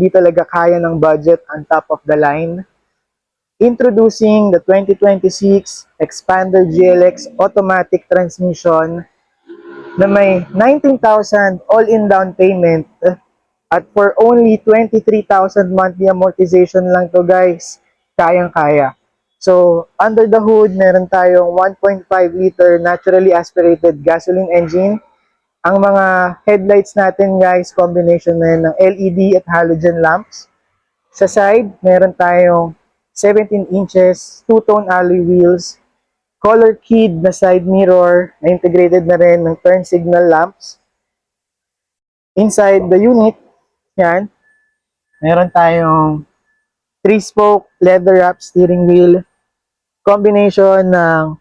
hindi talaga kaya ng budget ang top of the line. Introducing the 2026 Expander GLX automatic transmission na may 19,000 all-in down payment at for only 23,000 monthly amortization lang to guys, kayang-kaya. So, under the hood, meron tayong 1.5 liter naturally aspirated gasoline engine. Ang mga headlights natin guys, combination na yun ng LED at halogen lamps. Sa side, meron tayong 17 inches, two-tone alloy wheels, color keyed na side mirror na integrated na rin ng turn signal lamps. Inside the unit, yan, meron tayong 3-spoke leather wrap steering wheel, combination ng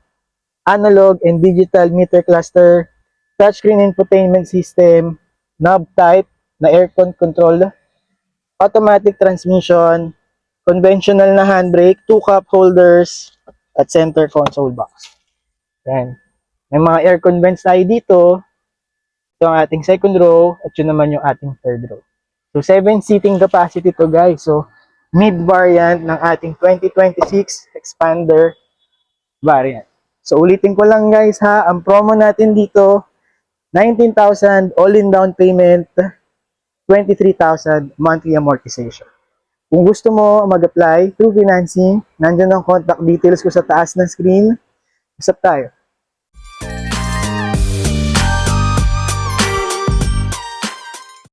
analog and digital meter cluster, touchscreen infotainment system, knob type na aircon control, automatic transmission, conventional na handbrake, 2 cup holders, at center console box. Yan. May mga aircon vents tayo dito. Ito ang ating second row at yun naman yung ating third row. So, 7 seating capacity to guys. So, mid-variant ng ating 2026 Expander variant. So, ulitin ko lang guys ha, ang promo natin dito, 19,000 all-in down payment, 23,000 monthly amortization. Kung gusto mo mag-apply through financing, nandiyan ang contact details ko sa taas ng screen. Usap tayo.